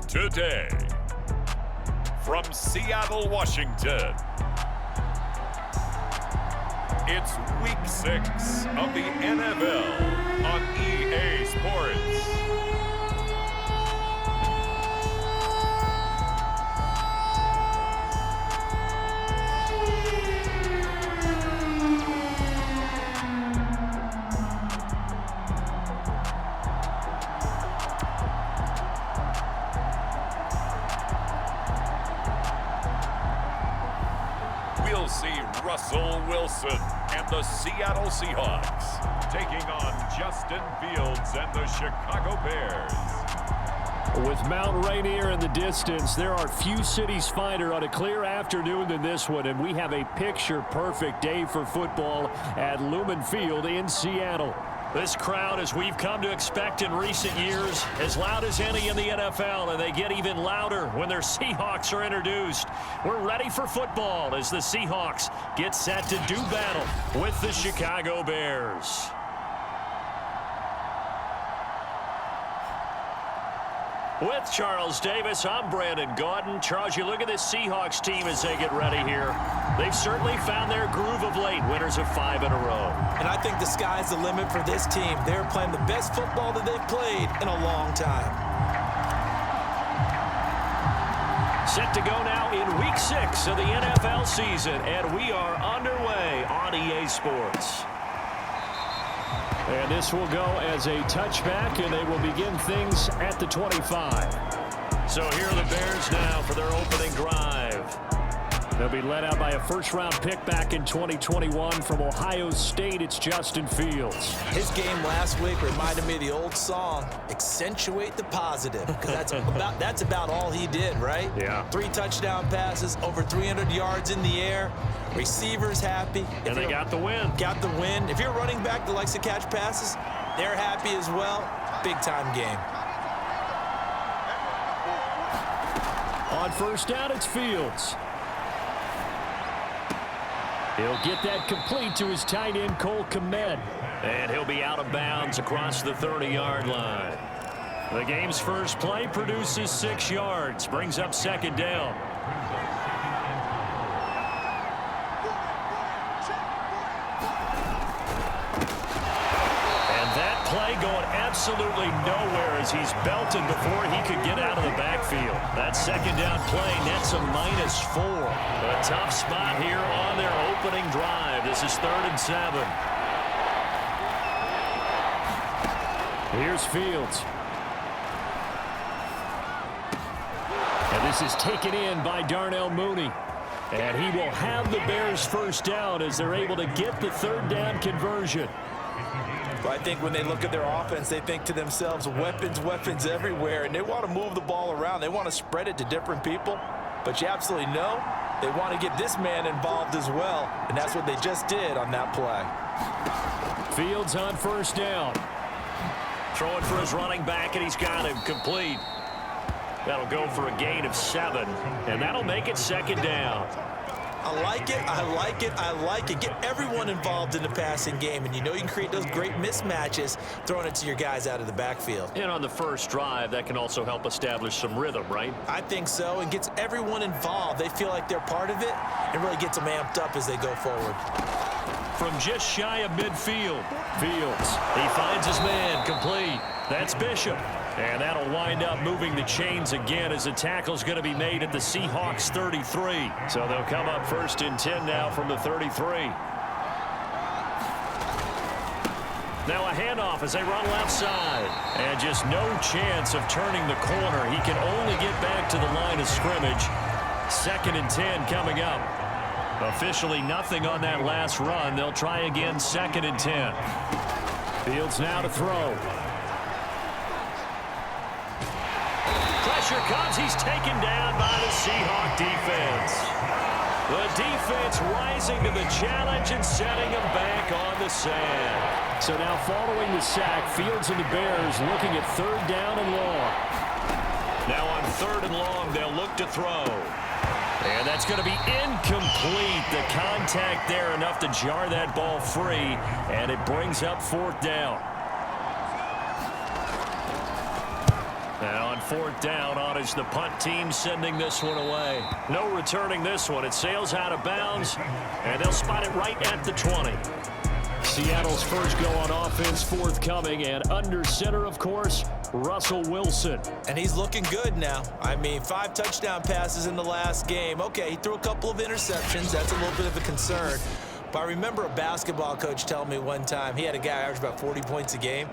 Today, from Seattle, Washington, it's Week 6 of the NFL on EA Sports. We'll see Russell Wilson and the Seattle Seahawks taking on Justin Fields and the Chicago Bears. With Mount Rainier in the distance, there are few cities finer on a clear afternoon than this one, and we have a picture-perfect day for football at Lumen Field in Seattle. This crowd, as we've come to expect in recent years, as loud as any in the NFL, and they get even louder when their Seahawks are introduced. We're ready for football as the Seahawks get set to do battle with the Chicago Bears. With Charles Davis, I'm Brandon Gaudin. Charles, you look at this Seahawks team as they get ready here. They've certainly found their groove of late, winners of 5 in a row. And I think the sky's the limit for this team. They're playing the best football that they've played in a long time. Set to go now in Week 6 of the NFL season, and we are underway on EA Sports. And this will go as a touchback, and they will begin things at the 25. So here are the Bears now for their opening drive. They'll be led out by a first-round pick back in 2021 from Ohio State. It's Justin Fields. His game last week reminded me of the old song, accentuate the positive, because that's about all he did, right? Yeah. 3 touchdown passes, over 300 yards in the air. Receivers happy. And they got the win. Got the win. If you're a running back that likes to catch passes, they're happy as well. Big-time game. On first down, it's Fields. He'll get that complete to his tight end, Cole Kmet. And he'll be out of bounds across the 30-yard line. The game's first play produces 6 yards, brings up second down. And that play going absolutely nowhere as he's belted before he could get out of the backfield. That second down play nets a -4. A tough spot here on their opening drive. This is 3rd and 7. Here's Fields. And this is taken in by Darnell Mooney. And he will have the Bears first down as they're able to get the 3rd down conversion. But I think when they look at their offense, they think to themselves, weapons, weapons everywhere, and they want to move the ball around. They want to spread it to different people. But you absolutely know they want to get this man involved as well, and that's what they just did on that play. Fields on first down. Throwing for his running back, and he's got him complete. That'll go for a gain of 7, and that'll make it second down. I like it, I like it, I like it. Get everyone involved in the passing game, and you know you can create those great mismatches throwing it to your guys out of the backfield. And on the first drive, that can also help establish some rhythm, right? I think so, and gets everyone involved. They feel like they're part of it, and really gets them amped up as they go forward. From just shy of midfield, Fields, he finds his man complete. That's Bishop. And that'll wind up moving the chains again as the tackle's going to be made at the Seahawks 33. So they'll come up 1st and 10 now from the 33. Now a handoff as they run left side. And just no chance of turning the corner. He can only get back to the line of scrimmage. 2nd and 10 coming up. Officially nothing on that last run. They'll try again 2nd and 10. Fields now to throw. Pressure comes. He's taken down by the Seahawk defense. The defense rising to the challenge and setting him back on the sand. So now following the sack, Fields and the Bears looking at 3rd down and long. Now on 3rd and long, they'll look to throw. And that's going to be incomplete. The contact there enough to jar that ball free, and it brings up 4th down. And on fourth down, on is the punt team sending this one away. No returning this one. It sails out of bounds, and they'll spot it right at the 20. Seattle's first go on offense forthcoming, and under center, of course, Russell Wilson. And he's looking good now. I mean, 5 touchdown passes in the last game. Okay, he threw a couple of interceptions. That's a little bit of a concern. But I remember a basketball coach telling me one time, he had a guy average about 40 points a game,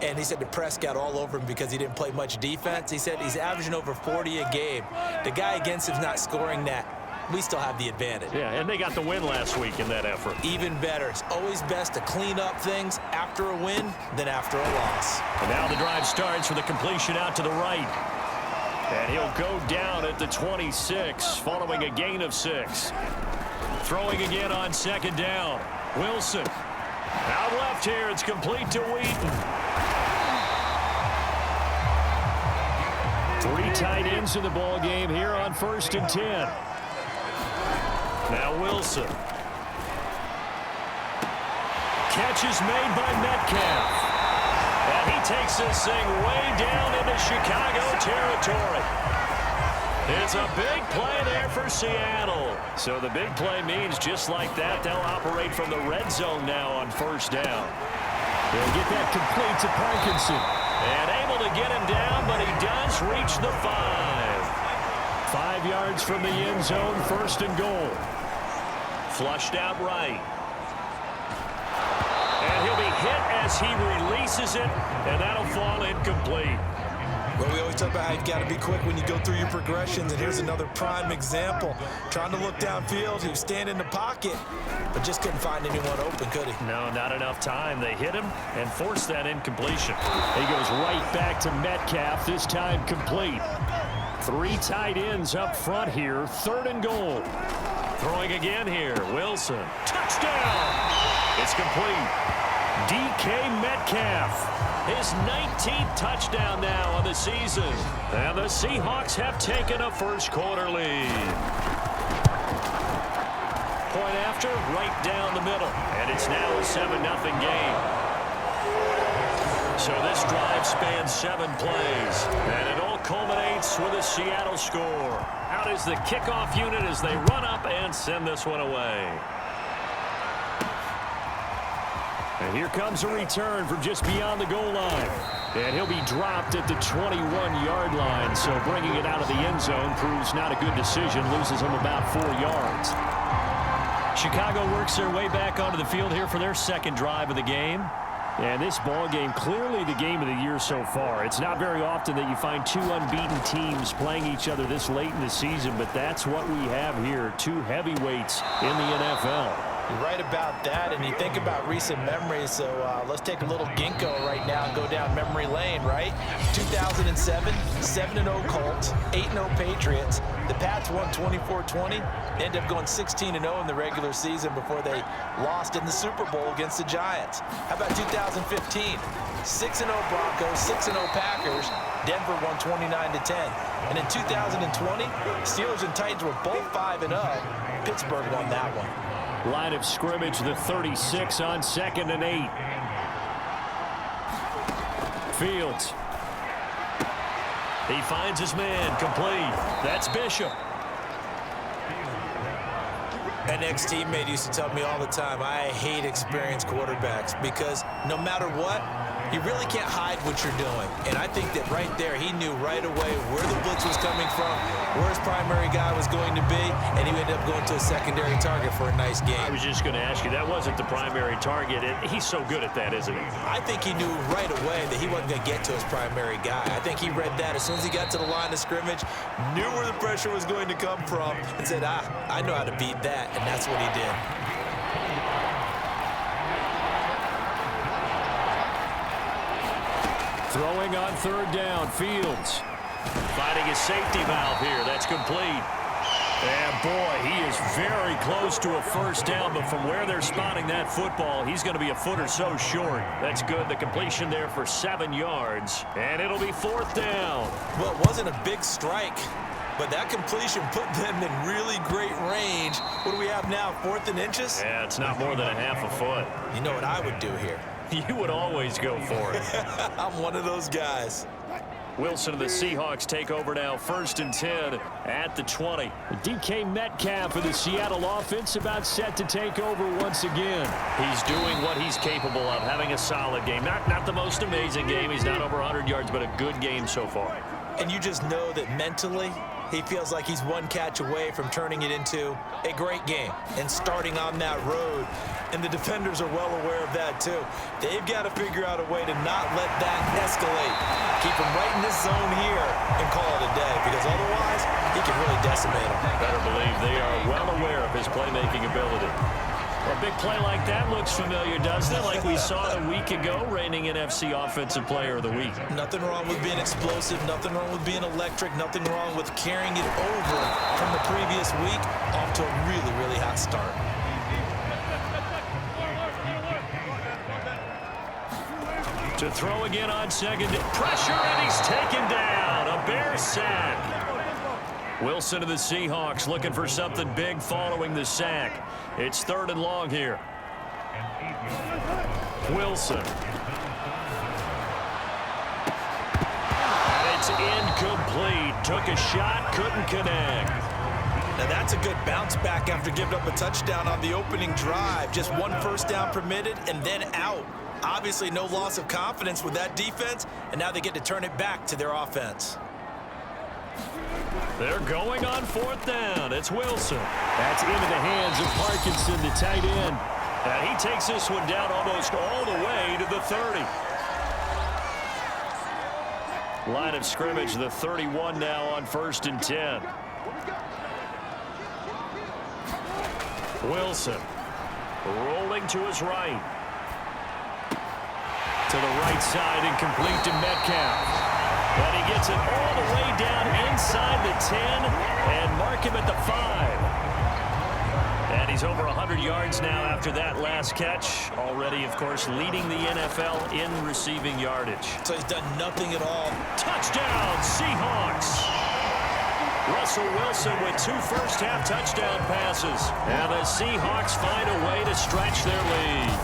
and he said the press got all over him because he didn't play much defense. He said he's averaging over 40 a game. The guy against him's not scoring that. We still have the advantage. Yeah, and they got the win last week in that effort. Even better. It's always best to clean up things after a win than after a loss. And now the drive starts with a completion out to the right. And he'll go down at the 26 following a gain of 6. Throwing again on second down. Wilson. Out left here. It's complete to Wheaton. 3 tight ends in the ball game here on 1st and 10. Now Wilson. Catch is made by Metcalf. And he takes this thing way down into Chicago territory. It's a big play there for Seattle. So the big play means just like that, they'll operate from the red zone now on 1st down. They'll get that complete to Parkinson. And able to get him down, but he does reach the 5. 5 yards from the end zone, 1st and goal. Flushed out right. And he'll be hit as he releases it, and that'll fall incomplete. Well, we always talk about how you've got to be quick when you go through your progressions, and here's another prime example. Trying to look downfield, he was standing in the pocket, but just couldn't find anyone open, could he? No, not enough time. They hit him and forced that incompletion. He goes right back to Metcalf, this time complete. 3 tight ends up front here, 3rd and goal. Throwing again here, Wilson. Touchdown! It's complete. DK Metcalf. His 19th touchdown now on the season. And the Seahawks have taken a first-quarter lead. Point after, right down the middle. And it's now a 7-0 game. So this drive spans 7 plays. And it all culminates with a Seattle score. Out is the kickoff unit as they run up and send this one away. And here comes a return from just beyond the goal line. And he'll be dropped at the 21-yard line. So bringing it out of the end zone proves not a good decision. Loses him about 4 yards. Chicago works their way back onto the field here for their 2nd drive of the game. And this ball game, clearly the game of the year so far. It's not very often that you find 2 unbeaten teams playing each other this late in the season, but that's what we have here. 2 heavyweights in the NFL. You're right about that, and you think about recent memories, so let's take a little ginkgo right now and go down memory lane, right? 2007, 7-0 Colts, 8-0 Patriots. The Pats won 24-20, ended up going 16-0 in the regular season before they lost in the Super Bowl against the Giants. How about 2015? 6-0 Broncos, 6-0 Packers. Denver won 29-10. And in 2020, Steelers and Titans were both 5-0. Pittsburgh won that one. Line of scrimmage, the 36 on 2nd and 8. Fields. He finds his man, complete. That's Bishop. An ex-teammate used to tell me all the time, I hate experienced quarterbacks because no matter what, you really can't hide what you're doing. And I think that right there, he knew right away where the blitz was coming from, where his primary guy was going to be, and he ended up going to a secondary target for a nice game. I was just going to ask you, that wasn't the primary target. He's so good at that, isn't he? I think he knew right away that he wasn't going to get to his primary guy. I think he read that as soon as he got to the line of scrimmage, knew where the pressure was going to come from, and said, I know how to beat that, and that's what he did. Throwing on 3rd down, Fields. Finding his safety valve here. That's complete. And boy, he is very close to a 1st down, but from where they're spotting that football, he's going to be a foot or so short. That's good. The completion there for 7 yards, and it'll be 4th down. Well, it wasn't a big strike, but that completion put them in really great range. What do we have now, 4th and inches? Yeah, it's not more than a half a foot. You know what I would do here? You would always go for it. I'm one of those guys. Wilson and the Seahawks take over now, 1st and 10 at the 20. DK Metcalf of the Seattle offense about set to take over once again. He's doing what he's capable of, having a solid game. Not the most amazing game. He's not over 100 yards, but a good game so far. And you just know that mentally, he feels like he's one catch away from turning it into a great game and starting on that road. And the defenders are well aware of that, too. They've got to figure out a way to not let that escalate. Keep him right in this zone here and call it a day, because otherwise, he can really decimate him. Better believe they are well aware of his playmaking ability. A big play like that looks familiar, doesn't it? Like we saw a week ago, reigning NFC Offensive Player of the Week. Nothing wrong with being explosive, nothing wrong with being electric, nothing wrong with carrying it over from the previous week off to a really, really hot start. To throw again on 2nd. Pressure, and he's taken down. A Bears sack. Wilson of the Seahawks looking for something big following the sack. It's 3rd and long here. Wilson. And it's incomplete. Took a shot, couldn't connect. Now that's a good bounce back after giving up a touchdown on the opening drive. Just 1 first down permitted and then out. Obviously no loss of confidence with that defense, and now they get to turn it back to their offense. They're going on 4th down. It's Wilson. That's into the hands of Parkinson, the tight end. And he takes this one down almost all the way to the 30. Line of scrimmage, the 31 now on 1st and 10. Wilson rolling to his right. To the right side, incomplete to Metcalf. But he gets it all the way down inside the 10 and mark him at the 5. And he's over 100 yards now after that last catch. Already, of course, leading the NFL in receiving yardage. So he's done nothing at all. Touchdown, Seahawks! Russell Wilson with 2 first-half touchdown passes. And the Seahawks find a way to stretch their lead.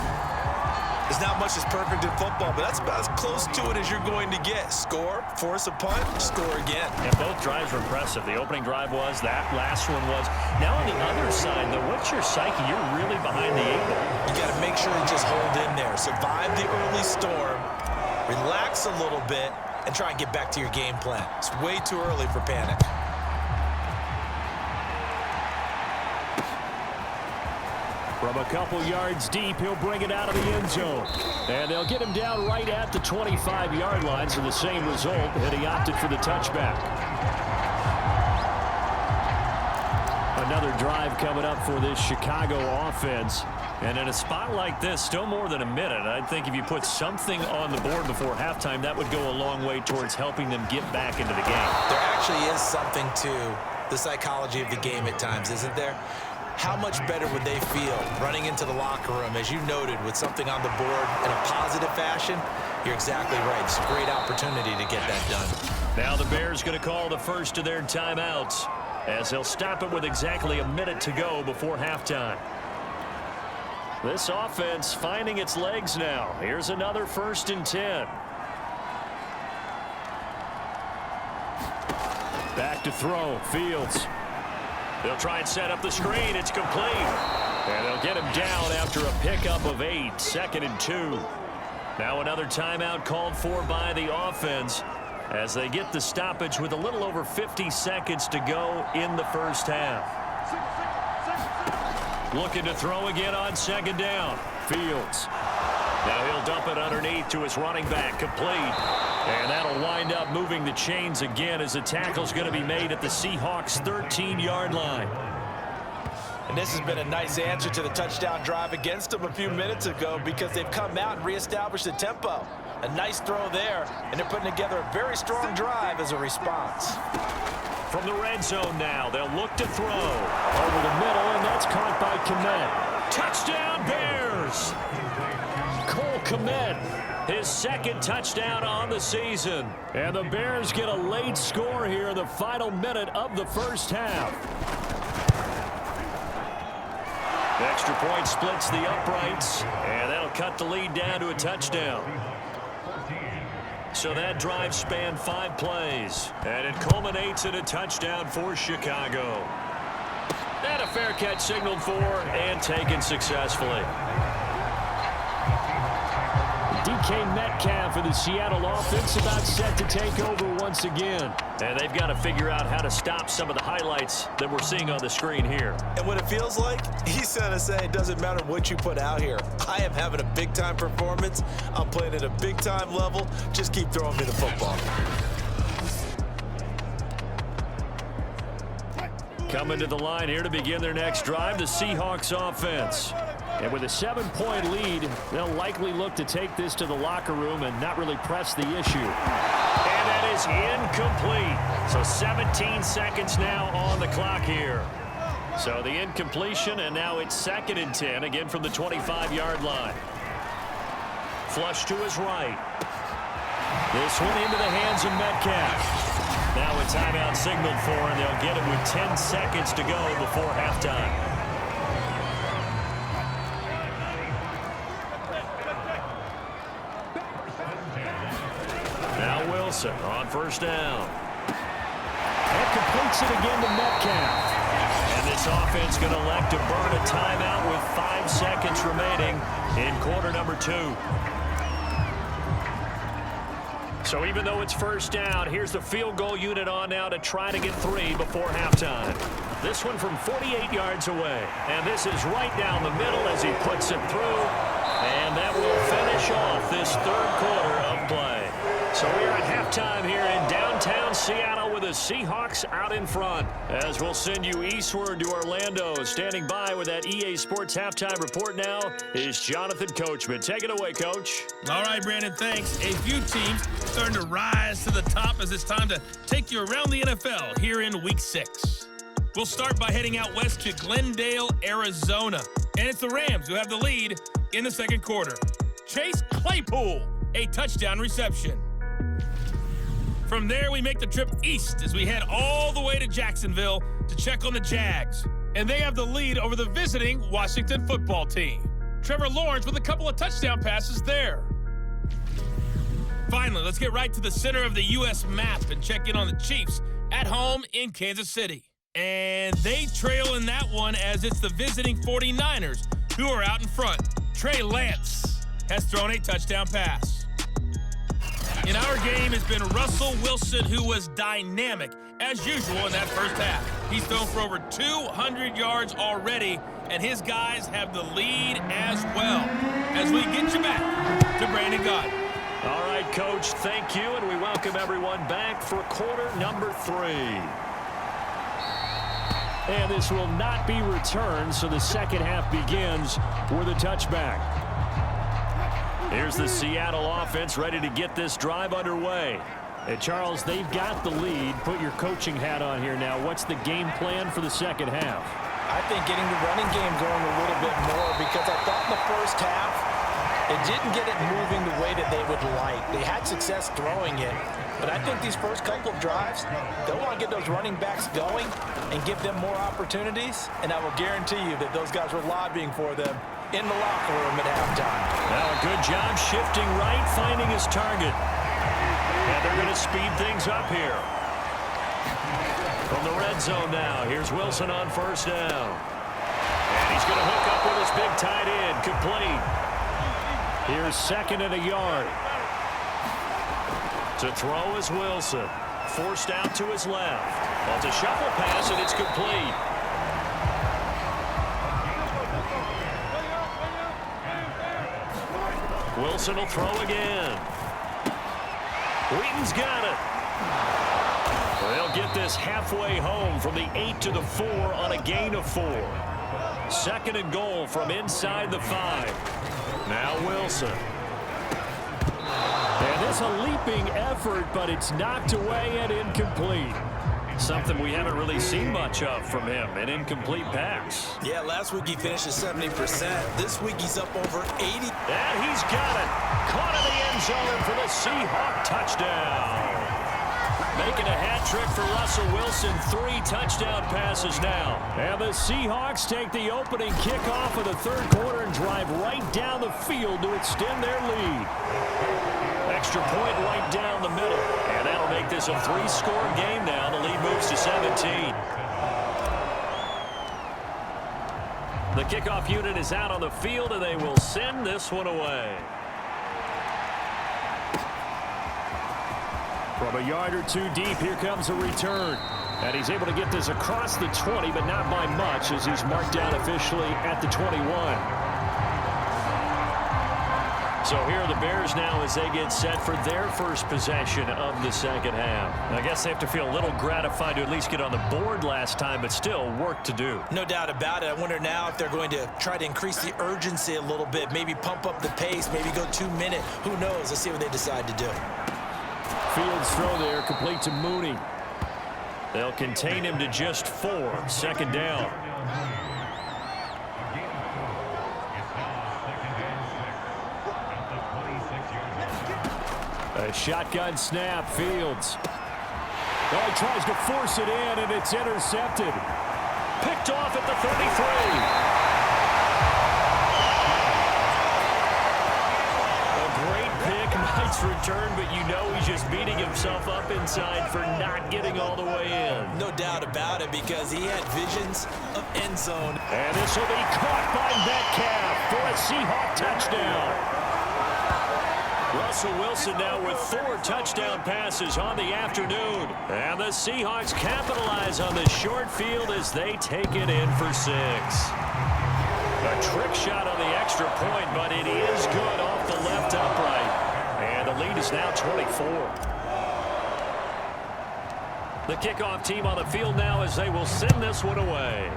There's not much that's perfect in football, but that's about as close to it as you're going to get. Score, force a punt, score again. And both drives were impressive. The opening drive was, that last one was. Now on the other side, though, what's your psyche? You're really behind the 8 ball. You got to make sure you just hold in there. Survive the early storm, relax a little bit, and try and get back to your game plan. It's way too early for panic. From a couple yards deep, he'll bring it out of the end zone. And they'll get him down right at the 25-yard line, so the same result, and he opted for the touchback. Another drive coming up for this Chicago offense. And in a spot like this, still more than a minute. I think if you put something on the board before halftime, that would go a long way towards helping them get back into the game. There actually is something to the psychology of the game at times, isn't there? How much better would they feel running into the locker room, as you noted, with something on the board in a positive fashion? You're exactly right. It's a great opportunity to get that done. Now the Bears going to call the first of their timeouts, as they'll stop it with exactly a minute to go before halftime. This offense finding its legs now. Here's another 1st and 10. Back to throw. Fields. They'll try and set up the screen. It's complete. And they'll get him down after a pickup of 8. 2nd and 2. Now another timeout called for by the offense as they get the stoppage with a little over 50 seconds to go in the first half. Looking to throw again on 2nd down. Fields. Now he'll dump it underneath to his running back. Complete. And that'll wind up moving the chains again as the tackle's going to be made at the Seahawks' 13-yard line. And this has been a nice answer to the touchdown drive against them a few minutes ago, because they've come out and reestablished the tempo. A nice throw there, and they're putting together a very strong drive as a response. From the red zone now, they'll look to throw. Over the middle, and that's caught by Kmet. Touchdown, Bears! Cole Kmet, his 2nd touchdown on the season. And the Bears get a late score here in the final minute of the first half. The extra point splits the uprights, and that'll cut the lead down to a touchdown. So that drive spanned 5 plays, and it culminates in a touchdown for Chicago. And a fair catch signaled for and taken successfully. DK Metcalf of the Seattle offense about set to take over once again. And they've got to figure out how to stop some of the highlights that we're seeing on the screen here. And what it feels like, he's going to say it doesn't matter what you put out here. I am having a big-time performance. I'm playing at a big-time level. Just keep throwing me the football. Coming to the line here to begin their next drive, the Seahawks offense. And with a 7-point lead, they'll likely look to take this to the locker room and not really press the issue. And that is incomplete. So 17 seconds now on the clock here. So the incompletion, and now it's 2nd and 10, again from the 25-yard line. Flush to his right. This one into the hands of Metcalf. Now a timeout signaled for, and they'll get it with 10 seconds to go before halftime. Now Wilson on 1st down. That completes it again to Metcalf. And this offense going to elect to burn a timeout with 5 seconds remaining in quarter number 2. So even though it's 1st down, here's the field goal unit on now to try to get 3 before halftime. This one from 48 yards away. And this is right down the middle as he puts it through. And that will finish off this 3rd quarter of play. So we're at halftime here in downtown Seattle with the Seahawks out in front. As we'll send you eastward to Orlando. Standing by with that EA Sports halftime report now is Jonathan Coachman. Take it away, Coach. All right, Brandon, thanks. A few teams starting to rise to the top as it's time to take you around the NFL here in Week 6. We'll start by heading out west to Glendale, Arizona. And it's the Rams who have the lead in the 2nd quarter. Chase Claypool, a touchdown reception. From there, we make the trip east as we head all the way to Jacksonville to check on the Jags. And they have the lead over the visiting Washington football team. Trevor Lawrence with a couple of touchdown passes there. Finally, let's get right to the center of the U.S. map and check in on the Chiefs at home in Kansas City. And they trail in that one as it's the visiting 49ers who are out in front. Trey Lance has thrown a touchdown pass. In our game has been Russell Wilson, who was dynamic, as usual, in that 1st half. He's thrown for over 200 yards already, and his guys have the lead as well. As we get you back to Brandon Gott. All right, Coach, thank you, and we welcome everyone back for quarter number 3. And this will not be returned, so the 2nd half begins with a touchback. Here's the Seattle offense ready to get this drive underway. And Charles, they've got the lead. Put your coaching hat on here now. What's the game plan for the 2nd half? I think getting the running game going a little bit more, because I thought in the 1st half, it didn't get it moving the way that they would like. They had success throwing it, but I think these first couple of drives, they'll want to get those running backs going and give them more opportunities, and I will guarantee you that those guys were lobbying for them in the locker room at halftime. Now a good job shifting right, finding his target. And they're going to speed things up here. From the red zone now, here's Wilson on 1st down. And he's going to hook up with his big tight end, complete. Here's 2nd and a yard. To throw is Wilson. Forced out to his left. Well, it's a shuffle pass, and it's complete. Wilson will throw again. Wheaton's got it. They'll get this halfway home from the 8 to the 4 on a gain of 4. 2nd and goal from inside the 5. Now Wilson. And this a leaping effort, but it's knocked away and incomplete. Something we haven't really seen much of from him, an incomplete pass. Yeah, last week he finished at 70%. This week he's up over 80. And he's got it. Caught in the end zone for the Seahawk touchdown. Making a hat trick for Russell Wilson. 3 touchdown passes now. And the Seahawks take the opening kickoff of the 3rd quarter and drive right down the field to extend their lead. extra point right down the middle. And that'll make this a 3-score game now. The lead moves to 17. The kickoff unit is out on the field, and they will send this one away. From a yard or two deep, here comes a return. And he's able to get this across the 20, but not by much, as he's marked down officially at the 21. So here are the Bears now as they get set for their first possession of the second half. I guess they have to feel a little gratified to at least get on the board last time, but still work to do. No doubt about it. I wonder now if they're going to try to increase the urgency a little bit, maybe pump up the pace, maybe go 2-minute. Who knows? Let's see what they decide to do. Fields throw there, complete to Mooney. They'll contain him to just 4. Second down. A shotgun snap, Fields. Oh, he tries to force it in, and it's intercepted. Picked off at the 33. Nice return, but you know he's just beating himself up inside for not getting all the way in. No doubt about it, because he had visions of end zone. And this will be caught by Metcalf for a Seahawk touchdown. Russell Wilson now with 4 touchdown passes on the afternoon. And the Seahawks capitalize on the short field as they take it in for 6. A trick shot on the extra point, but it is good off the left upright. And the lead is now 24. The kickoff team on the field now as they will send this one away.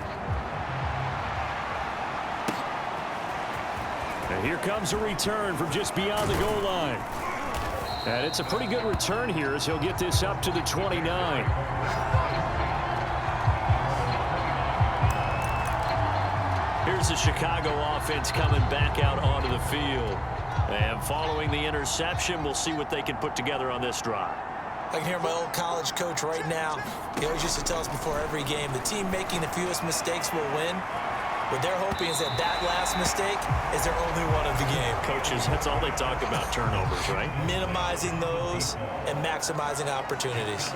And here comes a return from just beyond the goal line. And it's a pretty good return here as he'll get this up to the 29. Here's the Chicago offense coming back out onto the field. And following the interception, we'll see what they can put together on this drive. I can hear my old college coach right now. He always used to tell us before every game, the team making the fewest mistakes will win. What they're hoping is that that last mistake is their only one of the game. Coaches, that's all they talk about, turnovers, right? Minimizing those and maximizing opportunities.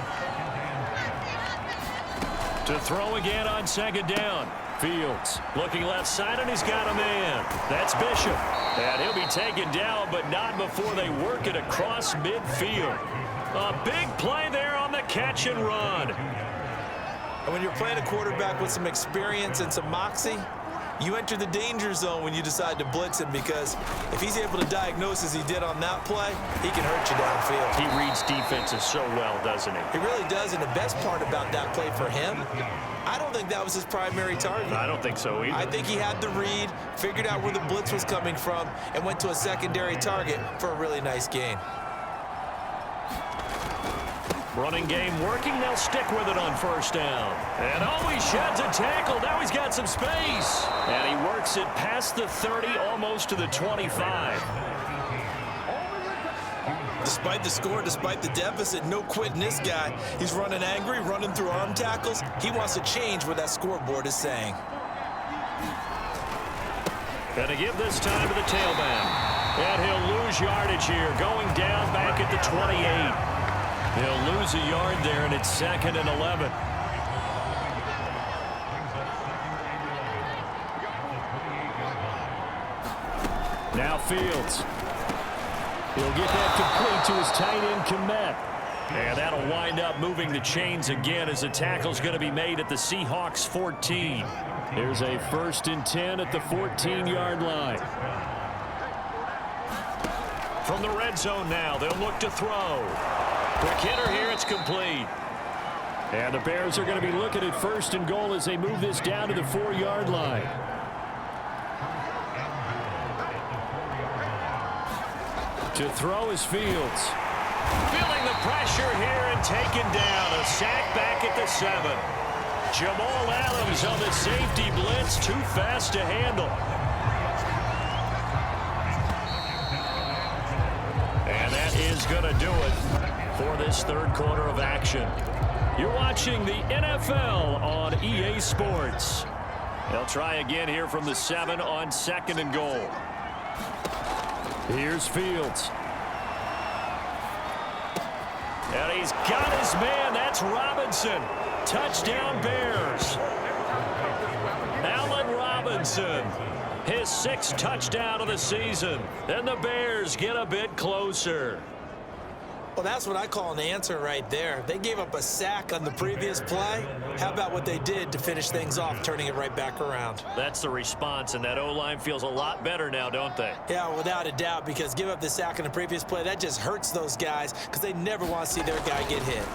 To throw again on second down. Fields looking left side, and he's got a man. That's Bishop. And he'll be taken down, but not before they work it across midfield. A big play there on the catch and run. And when you're playing a quarterback with some experience and some moxie, you enter the danger zone when you decide to blitz him, because if he's able to diagnose as he did on that play, he can hurt you downfield. He reads defenses so well, doesn't he? He really does, and the best part about that play for him, I don't think that was his primary target. I don't think so either. I think he had the read, figured out where the blitz was coming from, and went to a secondary target for a really nice gain. Running game working. They'll stick with it on first down. And oh, he sheds a tackle. Now he's got some space. And he works it past the 30, almost to the 25. Despite the score, despite the deficit, no quitting this guy. He's running angry, running through arm tackles. He wants to change what that scoreboard is saying. Gonna give this time to the tailback. And he'll lose yardage here, going down back at the 28. He'll lose a yard there, and it's 2nd and 11. Now Fields. He'll get that complete to his tight end, Kmet. And that'll wind up moving the chains again as the tackle's going to be made at the Seahawks 14. There's a 1st and 10 at the 14-yard line. From the red zone now, they'll look to throw. Quick hitter here, it's complete. And the Bears are going to be looking at 1st and goal as they move this down to the 4-yard line. To throw is Fields. Feeling the pressure here and taken down. A sack back at the 7. Jamal Adams on the safety blitz, too fast to handle. And that is going to do it for this 3rd quarter of action. You're watching the NFL on EA Sports. They'll try again here from the 7 on 2nd and goal. Here's Fields. And he's got his man. That's Robinson. Touchdown, Bears. Allen Robinson, his 6th touchdown of the season. And the Bears get a bit closer. Well, that's what I call an answer right there. They gave up a sack on the previous play. How about what they did to finish things off, turning it right back around? That's the response, and that O-line feels a lot better now, don't they? Yeah, without a doubt, because give up the sack on the previous play, that just hurts those guys because they never want to see their guy get hit.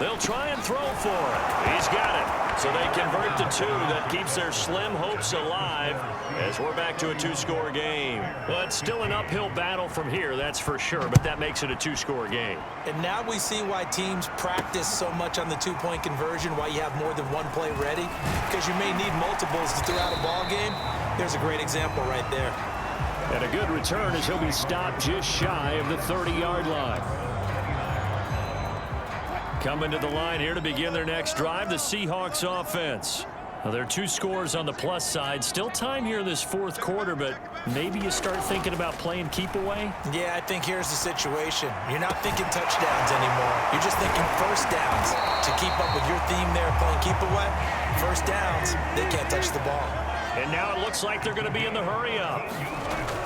They'll try and throw for it. He's got it. So they convert to 2. That keeps their slim hopes alive as we're back to a 2-score game. Well, it's still an uphill battle from here, that's for sure, but that makes it a 2-score game. And now we see why teams practice so much on the 2-point conversion, why you have more than one play ready, because you may need multiples to throw out a ball game. There's a great example right there. And a good return as he'll be stopped just shy of the 30-yard line. Coming to the line here to begin their next drive, the Seahawks offense. Well, there are 2 scores on the plus side. Still time here in this 4th quarter, but maybe you start thinking about playing keep away? Yeah, I think here's the situation. You're not thinking touchdowns anymore. You're just thinking first downs. To keep up with your theme there, playing keep away, first downs, they can't touch the ball. And now it looks like they're going to be in the hurry up.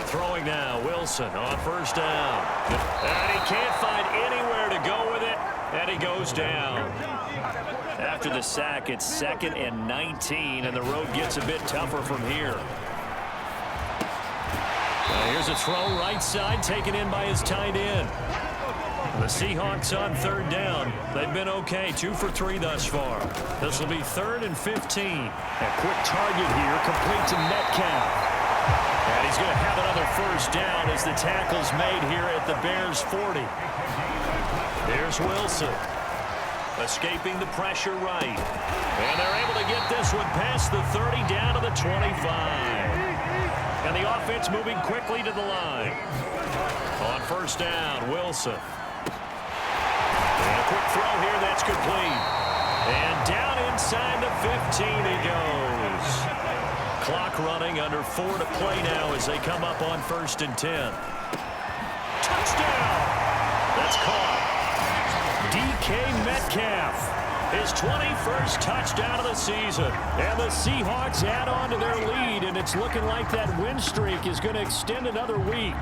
Throwing now, Wilson on first down. And he can't find anywhere to go with it, and he goes down. After the sack, it's 2nd and 19, and the road gets a bit tougher from here. Here's a throw right side, taken in by his tight end. The Seahawks on 3rd down. They've been okay, 2 for 3 thus far. This will be 3rd and 15. A quick target here, complete to Metcalf. And he's going to have another first down as the tackle's made here at the Bears' 40. Here's Wilson. Escaping the pressure right. And they're able to get this one past the 30 down to the 25. And the offense moving quickly to the line. On first down, Wilson. And a quick throw here, that's complete. And down inside the 15 he goes. Clock running, under 4 to play now as they come up on 1st and 10. Touchdown! That's caught. DK Metcalf, his 21st touchdown of the season. And the Seahawks add on to their lead, and it's looking like that win streak is going to extend another week.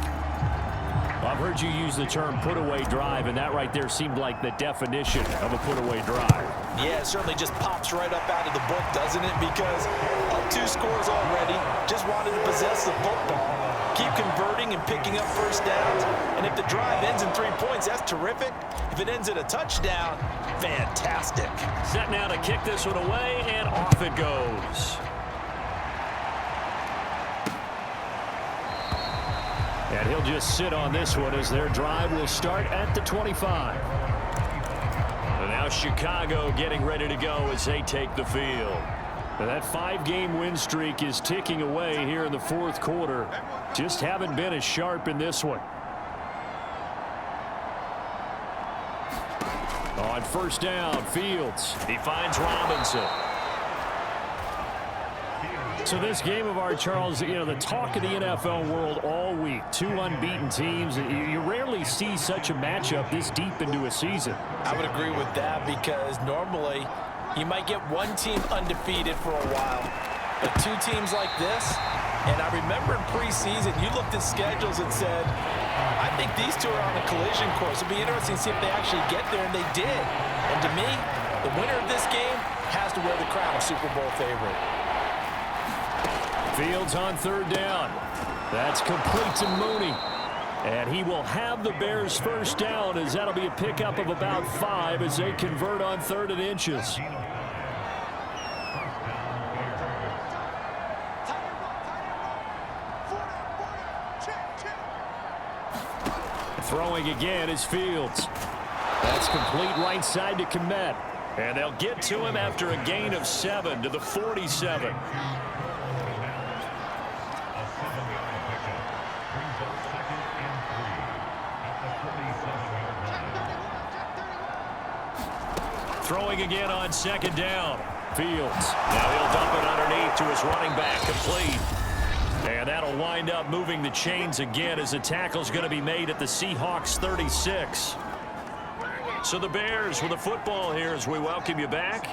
I've heard you use the term put-away drive, and that right there seemed like the definition of a put-away drive. Yeah, it certainly just pops right up out of the book, doesn't it? Because up 2 scores already, just wanted to possess the football. Keep converting and picking up first downs. And if the drive ends in 3 points, that's terrific. If it ends in a touchdown, fantastic. Set now to kick this one away, and off it goes. And he'll just sit on this one as their drive will start at the 25. And now Chicago getting ready to go as they take the field. And that 5-game win streak is ticking away here in the 4th quarter. Just haven't been as sharp in this one. On first down, Fields. He finds Robinson. So this game of ours, Charles, you know, the talk of the NFL world all week. 2 unbeaten teams. You rarely see such a matchup this deep into a season. I would agree with that because normally you might get one team undefeated for a while. But 2 teams like this, and I remember in preseason, you looked at schedules and said, I think these 2 are on a collision course. It'll be interesting to see if they actually get there, and they did. And to me, the winner of this game has to wear the crown of Super Bowl favorite. Fields on 3rd down. That's complete to Mooney. And he will have the Bears' first down as that'll be a pickup of about 5 as they convert on 3rd and inches. Throwing again is Fields. That's complete right side to Kmet. And they'll get to him after a gain of 7 to the 47. Throwing again on 2nd down. Fields. Now he'll dump it underneath to his running back, complete. And that'll wind up moving the chains again as the tackle's going to be made at the Seahawks 36. So the Bears with a football here as we welcome you back.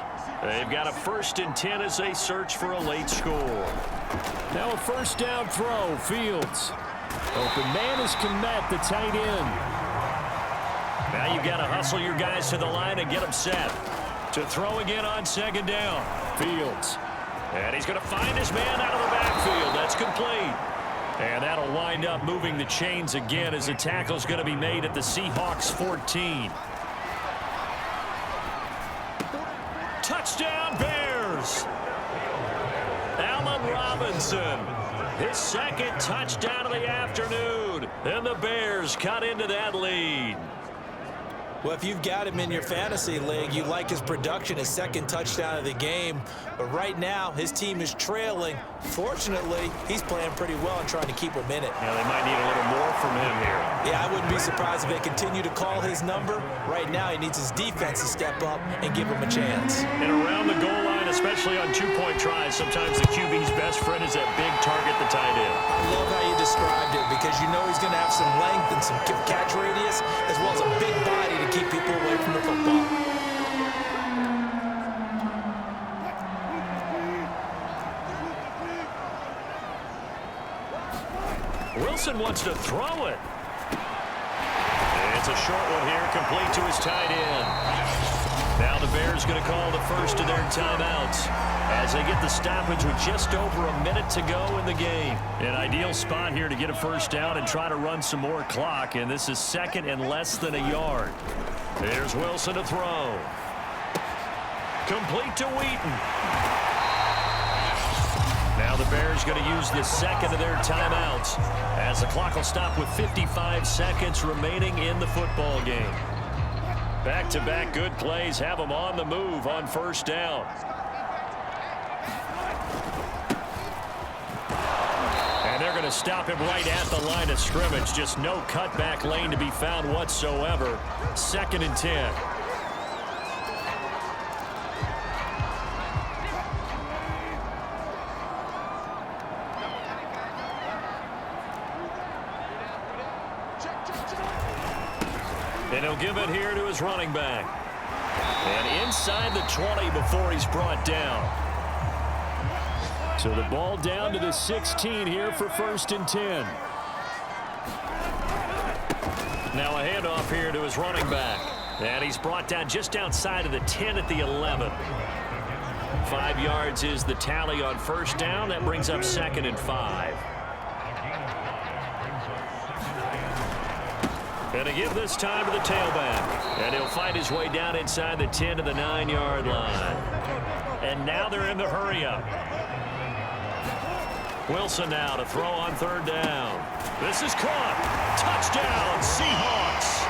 They've got a 1st and 10 as they search for a late score. Now a first down throw. Fields. Open man is Komet, the tight end. Now you've got to hustle your guys to the line and get them set. To throw again on 2nd down. Fields. And he's going to find his man out of the backfield. That's complete. And that'll wind up moving the chains again as the tackle's going to be made at the Seahawks 14. Touchdown Bears! Allen Robinson, his 2nd touchdown of the afternoon. And the Bears cut into that lead. Well, if you've got him in your fantasy league, you like his production, his 2nd touchdown of the game. But right now, his team is trailing. Fortunately, he's playing pretty well and trying to keep him in it. Yeah, they might need a little more from him here. Yeah, I wouldn't be surprised if they continue to call his number. Right now, he needs his defense to step up and give him a chance. And around the goal line, especially on 2-point tries, sometimes the QB's best friend is that big target, the tight end. I love how you described it because you know he's going to have some length and some catch radius as well as a big body to keep people away from the football. Wilson wants to throw it. It's a short one here, complete to his tight end. Now the Bears going to call the first of their timeouts as they get the stoppage with just over a minute to go in the game. An ideal spot here to get a first down and try to run some more clock, and this is 2nd and less than a yard. There's Wilson to throw. Complete to Wheaton. Now the Bears going to use the 2nd of their timeouts as the clock will stop with 55 seconds remaining in the football game. Back-to-back good plays have them on the move on 1st down. And they're going to stop him right at the line of scrimmage. Just no cutback lane to be found whatsoever. 2nd and 10. And he'll give it here to his running back. And inside the 20 before he's brought down. So the ball down to the 16 here for 1st and 10. Now a handoff here to his running back. And he's brought down just outside of the 10 at the 11. 5 yards is the tally on 1st down. That brings up 2nd and 5. And to give this time to the tailback. And he'll fight his way down inside the 10 to the 9-yard line. And now they're in the hurry-up. Wilson now to throw on 3rd down. This is caught. Touchdown, Seahawks.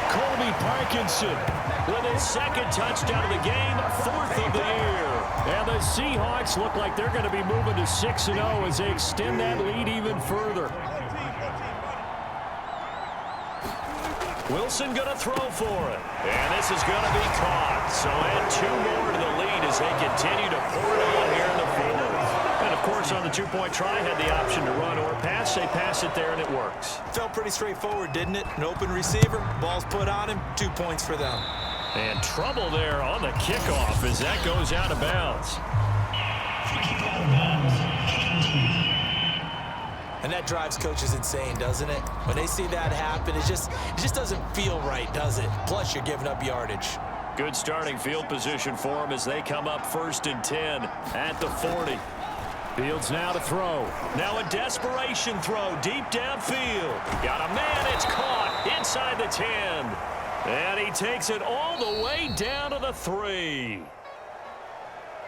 Colby Parkinson with his 2nd touchdown of the game, 4th of the year. And the Seahawks look like they're going to be moving to 6-0 as they extend that lead even further. Wilson going to throw for it. And this is going to be caught. So add 2 more to the lead as they continue to pour it on here in the 4th. And, of course, on the 2-point try, had the option to run or pass. They pass it there, and it works. Felt pretty straightforward, didn't it? An open receiver, ball's put on him, 2 points for them. And trouble there on the kickoff as that goes out of bounds. And that drives coaches insane, doesn't it? When they see that happen, it just doesn't feel right, does it? Plus, you're giving up yardage. Good starting field position for them as they come up 1st and 10 at the 40. Fields now to throw. Now a desperation throw deep downfield. Got a man, it's caught inside the 10. And he takes it all the way down to the 3.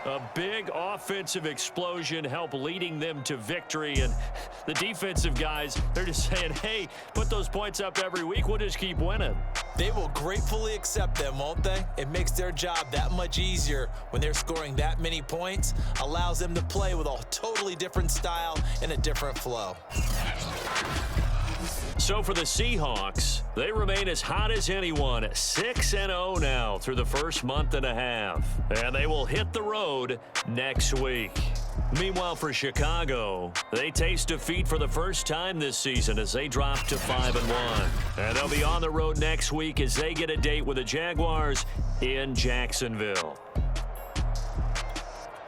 A big offensive explosion helped leading them to victory. And the defensive guys, they're just saying, hey, put those points up every week. We'll just keep winning. They will gratefully accept them, won't they? It makes their job that much easier when they're scoring that many points. Allows them to play with a totally different style and a different flow. So for the Seahawks, they remain as hot as anyone, 6-0 now through the first month and a half. And they will hit the road next week. Meanwhile, for Chicago, they taste defeat for the first time this season as they drop to 5-1. And they'll be on the road next week as they get a date with the Jaguars in Jacksonville.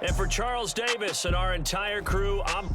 And for Charles Davis and our entire crew, I'm